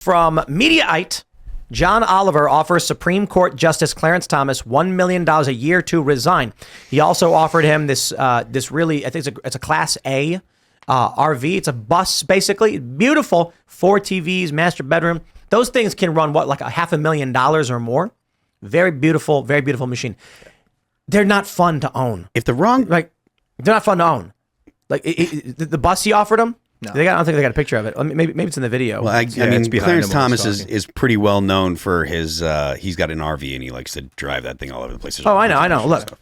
From Mediaite, John Oliver offers Supreme Court Justice Clarence Thomas $1 million a year to resign. He also offered him this really, I think it's a Class A RV. It's a bus, basically. Beautiful. 4 TVs, master bedroom. Those things can run, what, like $500,000 or more? Very beautiful machine. They're not fun to own. If the wrong... Like, they're not fun to own. Like, the bus he offered him? No. I don't think they got a picture of it. Maybe it's in the video. Well, I mean, Clarence Thomas is pretty well known for his, he's got an RV and he likes to drive that thing all over the place. Oh, I know. Look.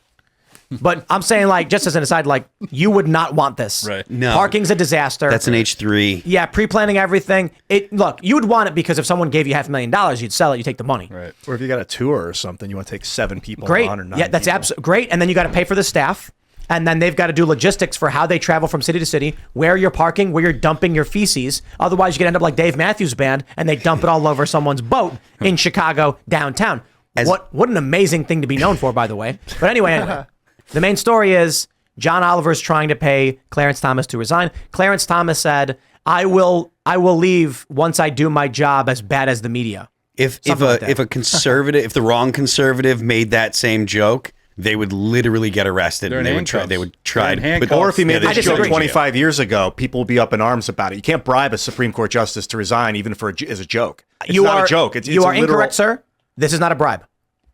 But I'm saying, like, just as an aside, like, you would not want this. Right. No. Parking's a disaster. That's an H3. Yeah, pre-planning everything. Look, you would want it because if someone gave you $500,000, you'd sell it, you take the money. Right. Or if you got a tour or something, you want to take 7 people Great. on or 9 Yeah, that's people. absolutely great. And then you got to pay for the staff. And then they've got to do logistics for how they travel from city to city, where you're parking, where you're dumping your feces. Otherwise, you could end up like Dave Matthews Band, and they dump it all over someone's boat in Chicago downtown. What an amazing thing to be known for, by the way. But anyway, the main story is John Oliver's trying to pay Clarence Thomas to resign. Clarence Thomas said, I will leave once I do my job as bad as the media. If a conservative, if the wrong conservative made that same joke, they would literally get arrested. They're and they would try to... Or if he made I this joke disagree. 25 years ago, people would be up in arms about it. You can't bribe a Supreme Court justice to resign even as a joke. It's not a joke. It's you a are literal... incorrect, sir. This is not a bribe.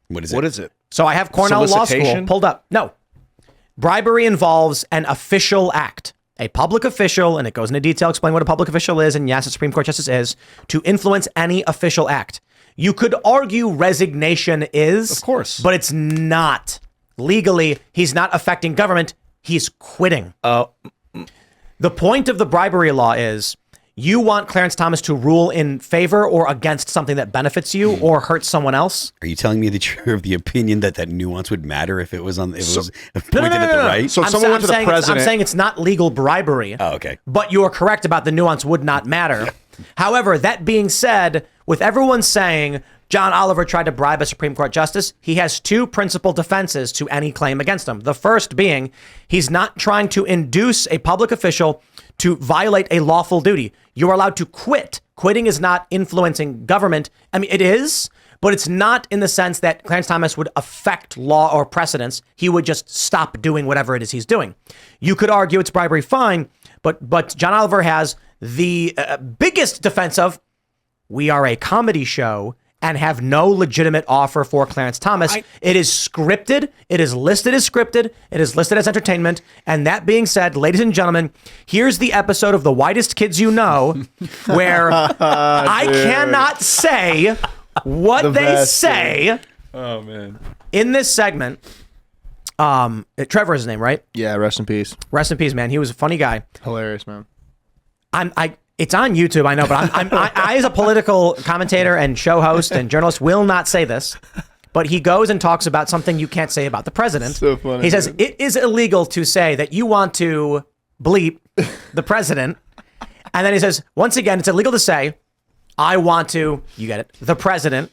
What is it? What is it? So I have Cornell Law School Solicitation? pulled up. No. Bribery involves an official act. A public official, and it goes into detail, explain what a public official is, and yes, a Supreme Court justice is, to influence any official act. You could argue resignation is. Of course. But it's not. Legally, he's not affecting government. He's quitting. The point of the bribery law is you want Clarence Thomas to rule in favor or against something that benefits you or hurts someone else. Are you telling me that you're of the opinion that nuance would matter if it was pointed at the right? So if someone went to the president... I'm saying it's not legal bribery. Oh, okay. But you are correct about the nuance would not matter. However, that being said, with everyone saying John Oliver tried to bribe a Supreme Court justice, he has 2 principal defenses to any claim against him. The first being he's not trying to induce a public official to violate a lawful duty. You are allowed to quit. Quitting is not influencing government. I mean, it is, but it's not in the sense that Clarence Thomas would affect law or precedents. He would just stop doing whatever it is he's doing. You could argue it's bribery, fine, but John Oliver has the biggest defense of, we are a comedy show and have no legitimate offer for Clarence Thomas. It is scripted. It is listed as scripted. It is listed as entertainment. And that being said, ladies and gentlemen, here's the episode of The Whitest Kids You Know, where I cannot say what they say. Oh, man. In this segment. Trevor is his name, right? Yeah, rest in peace. Rest in peace, man. He was a funny guy. Hilarious, man. It's on YouTube, I know, but I, as a political commentator and show host and journalist, will not say this. But he goes and talks about something you can't say about the president. So funny. He says it is illegal to say that you want to bleep the president, and then he says once again it's illegal to say I want to. You get it, the president.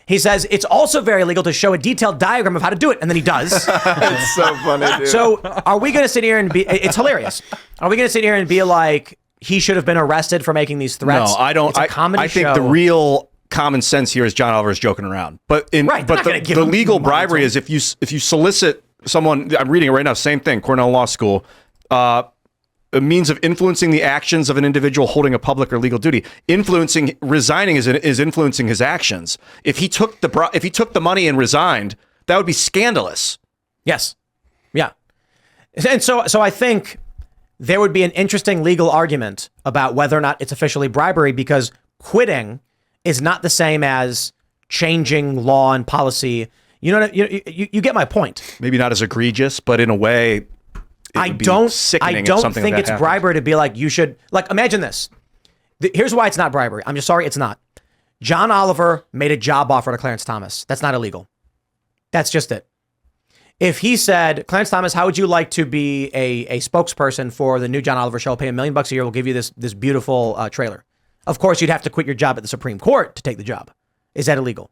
He says it's also very illegal to show a detailed diagram of how to do it, and then he does. It's so funny, dude. So are we going to sit here and be? It's hilarious. Are we going to sit here and be like, he should have been arrested for making these threats? No, I don't. It's a comedy I think show. the real common sense here is John Oliver's joking around. But the legal bribery is if you solicit someone. I'm reading it right now. Same thing. Cornell Law School. A means of influencing the actions of an individual holding a public or legal duty. Resigning is influencing his actions. If he took the money and resigned, that would be scandalous. Yes. Yeah. And so I think there would be an interesting legal argument about whether or not it's officially bribery, because quitting is not the same as changing law and policy. You know, you get my point. Maybe not as egregious, but in a way, I don't think it's bribery to be like, you should, like, imagine this. Here's why it's not bribery. I'm just sorry, it's not. John Oliver made a job offer to Clarence Thomas. That's not illegal. That's just it. If he said, Clarence Thomas, how would you like to be a spokesperson for the new John Oliver show? Pay $1 million a year. We'll give you this beautiful trailer. Of course, you'd have to quit your job at the Supreme Court to take the job. Is that illegal?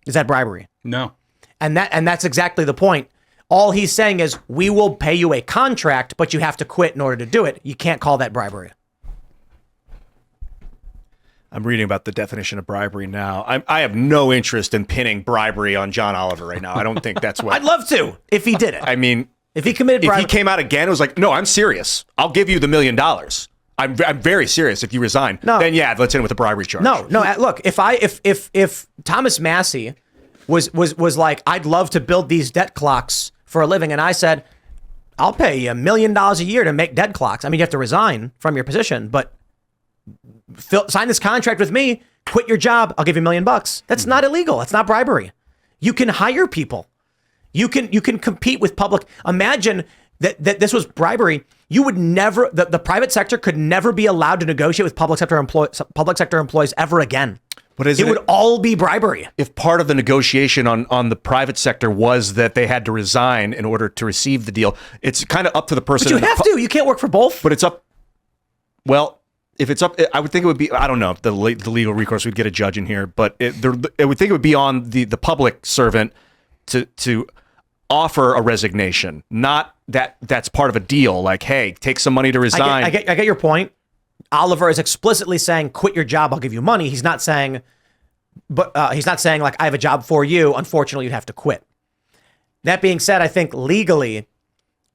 Is that bribery? No. And that's exactly the point. All he's saying is, we will pay you a contract, but you have to quit in order to do it. You can't call that bribery. I'm reading about the definition of bribery now. I have no interest in pinning bribery on John Oliver right now. I don't think that's what... I'd love to, if he did it. I mean... If he committed bribery... If he came out again, it was like, no, I'm serious. I'll give you the $1 million. I'm very serious if you resign. No. Then yeah, let's end with a bribery charge. No. Look, if Thomas Massey was like, I'd love to build these debt clocks for a living, and I said, I'll pay you $1 million a year to make dead clocks. I mean, you have to resign from your position, but sign this contract with me, quit your job, I'll give you $1 million. That's not illegal. That's not bribery. You can hire people. You can compete with public. Imagine that this was bribery. You would never, the private sector could never be allowed to negotiate with public sector employees ever again. But it would all be bribery. If part of the negotiation on the private sector was that they had to resign in order to receive the deal, it's kind of up to the person. But you have to. You can't work for both. But it's up. Well, if it's up, I would think it would be. I don't know if the legal recourse would get a judge in here, but I would think it would be on the public servant to offer a resignation, not that's part of a deal. Like, hey, take some money to resign. I get your point. Oliver is explicitly saying, quit your job, I'll give you money. He's not saying, like, I have a job for you. Unfortunately, you'd have to quit. That being said, I think legally,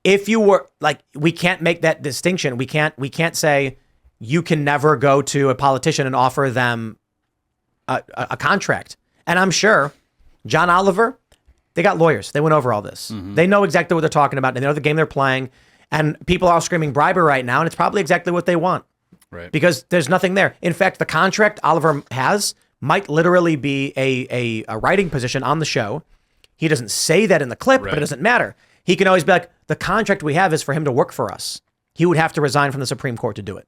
if you were like, we can't make that distinction. We can't say you can never go to a politician and offer them a contract. And I'm sure John Oliver, they got lawyers. They went over all this. Mm-hmm. They know exactly what they're talking about. They know the game they're playing. And people are screaming bribery right now. And it's probably exactly what they want. Right. Because there's nothing there. In fact, the contract Oliver has might literally be a writing position on the show. He doesn't say that in the clip, but it doesn't matter. He can always be like, the contract we have is for him to work for us. He would have to resign from the Supreme Court to do it.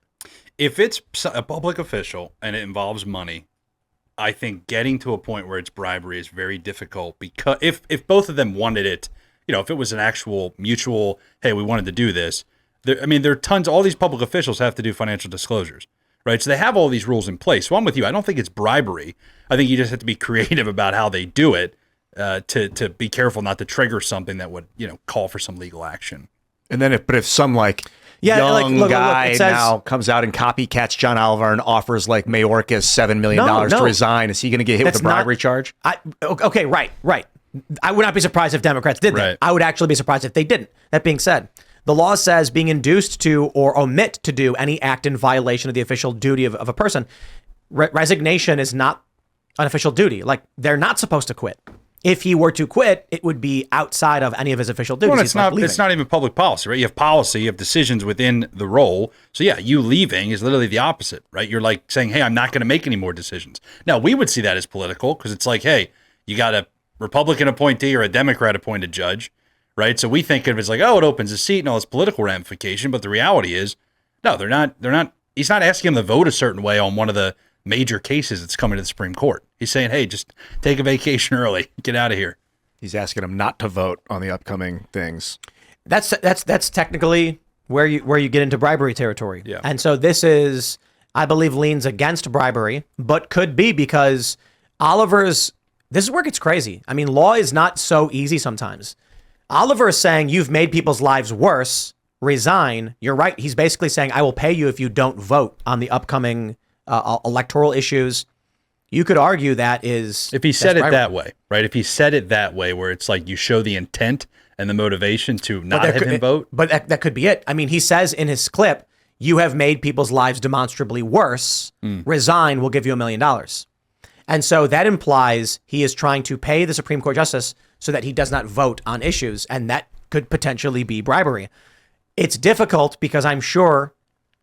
If it's a public official and it involves money, I think getting to a point where it's bribery is very difficult, because if both of them wanted it, if it was an actual mutual, hey, we wanted to do this, there are tons, all these public officials have to do financial disclosures, right? So they have all these rules in place. So I'm with you. I don't think it's bribery. I think you just have to be creative about how they do it to be careful not to trigger something that would, call for some legal action. And then if some young guy now comes out and copycats John Oliver and offers like Mayorkas $7 million to resign, is he going to get hit with a bribery charge? Okay, right. I would not be surprised if Democrats did that. Right. I would actually be surprised if they didn't. That being said, the law says being induced to or omit to do any act in violation of the official duty of a person. Resignation is not an official duty. Like, they're not supposed to quit. If he were to quit, it would be outside of any of his official duties. Well, it's not even public policy, right? You have policy, you have decisions within the role. So yeah, you leaving is literally the opposite, right? You're like saying, hey, I'm not going to make any more decisions. Now, we would see that as political because it's like, hey, you got a Republican appointee or a Democrat appointed judge, right? So we think of it as like, oh, it opens a seat and all this political ramification. But the reality is, no, they're not. He's not asking him to vote a certain way on one of the major cases that's coming to the Supreme Court. He's saying, hey, just take a vacation early, get out of here. He's asking him not to vote on the upcoming things. That's technically where you get into bribery territory. Yeah. And so this is, I believe, leans against bribery, but could be because this is where it gets crazy. I mean, law is not so easy sometimes. Oliver is saying, you've made people's lives worse, resign. You're right. He's basically saying, I will pay you if you don't vote on the upcoming electoral issues. You could argue that is... If he said it that way, right? If he said it that way, where it's like you show the intent and the motivation to not have him vote. But that could be it. I mean, he says in his clip, you have made people's lives demonstrably worse. Resign, we'll give you $1 million. And so that implies he is trying to pay the Supreme Court justice so that he does not vote on issues. And that could potentially be bribery. It's difficult because I'm sure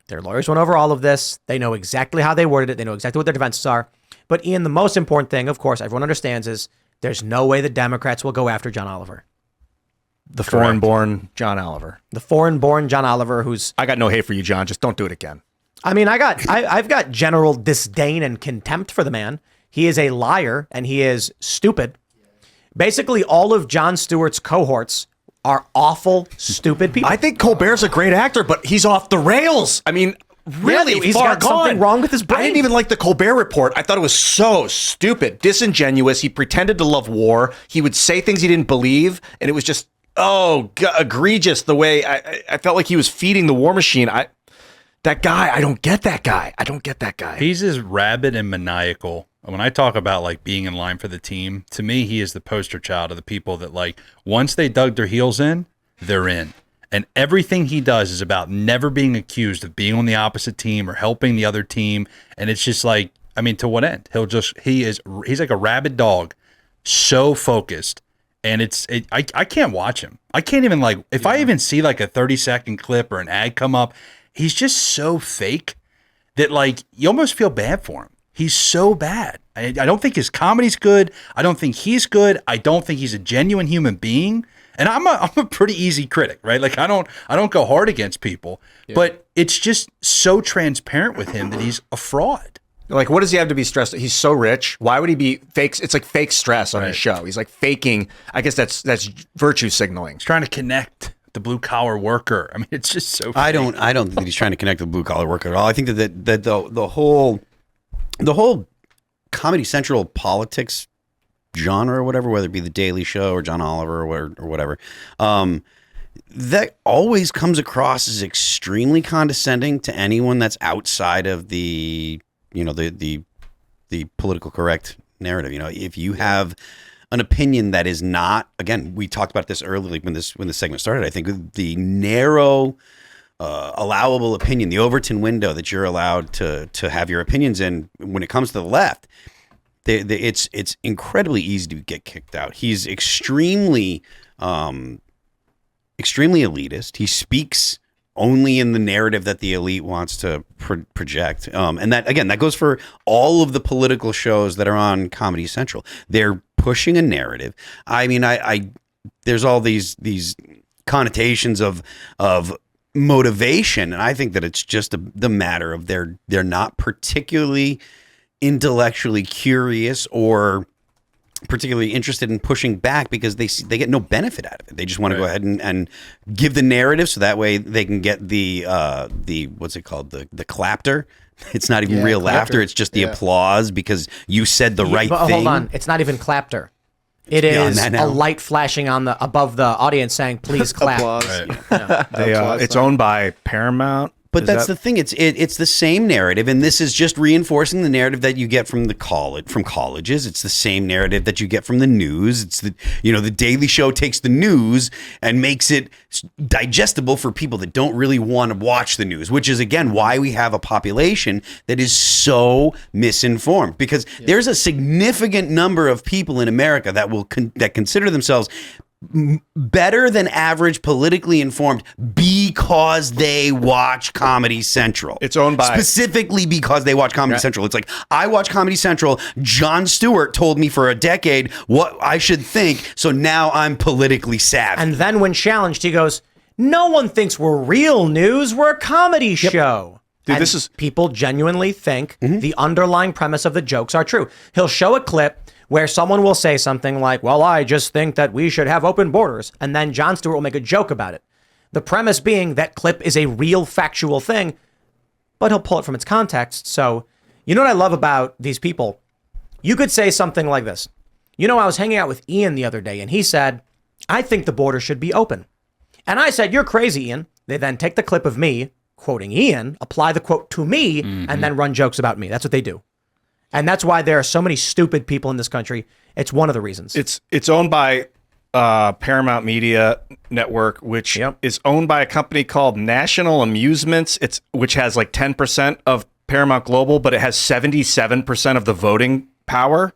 their lawyers went over all of this. They know exactly how they worded it. They know exactly what their defenses are. But Ian, the most important thing, of course, everyone understands is there's no way the Democrats will go after John Oliver. The foreign-born John Oliver. The foreign-born John Oliver, who's... I got no hate for you, John. Just don't do it again. I mean, I've got general disdain and contempt for the man. He is a liar and he is stupid. Basically, all of Jon Stewart's cohorts are awful, stupid people. I think Colbert's a great actor, but he's off the rails. I mean... Really, he's far got gone. Something wrong with his brain. I didn't even like the Colbert Report. I thought it was so stupid, disingenuous. He pretended to love war. He would say things he didn't believe, and it was just egregious. The way I felt like he was feeding the war machine. That guy, I don't get that guy. I don't get that guy. He's as rabid and maniacal. When I talk about like being in line for the team, to me, he is the poster child of the people that like once they dug their heels in, they're in. And everything he does is about never being accused of being on the opposite team or helping the other team. And it's just like, I mean, to what end? He's like a rabid dog, so focused. And I can't watch him. I can't even like, if I even see like a 30-second clip or an ad come up, he's just so fake that like you almost feel bad for him. He's so bad. I don't think his comedy's good. I don't think he's good. I don't think he's a genuine human being. And I'm a pretty easy critic, right? Like I don't go hard against people, but it's just so transparent with him that he's a fraud. Like, what does he have to be stressed? He's so rich. Why would he be fake? It's like fake stress on his show. He's like faking. I guess that's virtue signaling. He's trying to connect the blue collar worker. I mean, it's just so fake. I don't think he's trying to connect the blue collar worker at all. I think that the whole Comedy Central politics genre or whatever, whether it be the Daily Show or John Oliver or whatever, that always comes across as extremely condescending to anyone that's outside of the political correct narrative. You know, if you have an opinion that is not, again, we talked about this earlier when the segment started, I think the narrow allowable opinion, the Overton window that you're allowed to have your opinions in when it comes to the left, it's incredibly easy to get kicked out. He's extremely elitist. He speaks only in the narrative that the elite wants to project. And that goes for all of the political shows that are on Comedy Central. They're pushing a narrative. I mean, there's all these connotations of motivation, and I think that it's just the matter of they're not particularly intellectually curious or particularly interested in pushing back because they get no benefit out of it. They just want to go ahead and give the narrative so that way they can get the what's it called, the clapter. It's not even real laughter. It's just the applause because you said the right thing. Hold on, it's not even clapter. It is a light flashing above the audience saying, "Please clap." It's owned by Paramount. But that's the thing. It's the same narrative, and this is just reinforcing the narrative that you get from colleges. It's the same narrative that you get from the news. It's the Daily Show takes the news and makes it digestible for people that don't really want to watch the news, which is again why we have a population that is so misinformed. Because there's a significant number of people in America that consider themselves better than average politically informed because they watch Comedy Central. It's owned by specifically because they watch Comedy Central. It's like, I watch Comedy Central. Jon Stewart told me for a decade what I should think, so now I'm politically savvy. And then when challenged, he goes, "No one thinks we're real news. We're a comedy show." Dude, and people genuinely think the underlying premise of the jokes are true. He'll show a clip where someone will say something like, "Well, I just think that we should have open borders." And then Jon Stewart will make a joke about it. The premise being that clip is a real factual thing, but he'll pull it from its context. So, you know what I love about these people? You could say something like this. I was hanging out with Ian the other day and he said, "I think the border should be open." And I said, "You're crazy, Ian." They then take the clip of me quoting Ian, apply the quote to me, and then run jokes about me. That's what they do. And that's why there are so many stupid people in this country. It's one of the reasons. It's owned by Paramount Media Network, which is owned by a company called National Amusements, which has like 10% of Paramount Global, but it has 77% of the voting power.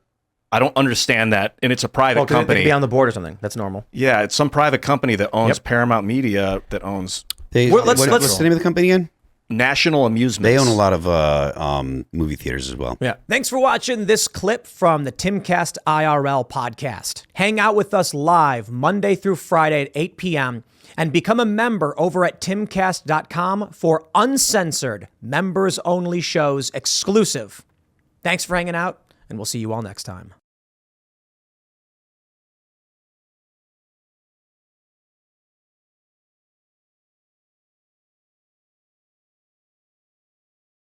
I don't understand that. And it's a private company. They could be on the board or something. That's normal. Yeah, it's some private company that owns Paramount Media that owns... What's the name of the company again? National Amusements. They own a lot of movie theaters as well. Yeah. Thanks for watching this clip from the Timcast IRL podcast. Hang out with us live Monday through Friday at 8 p.m. and become a member over at timcast.com for uncensored, members-only shows exclusive. Thanks for hanging out, and we'll see you all next time.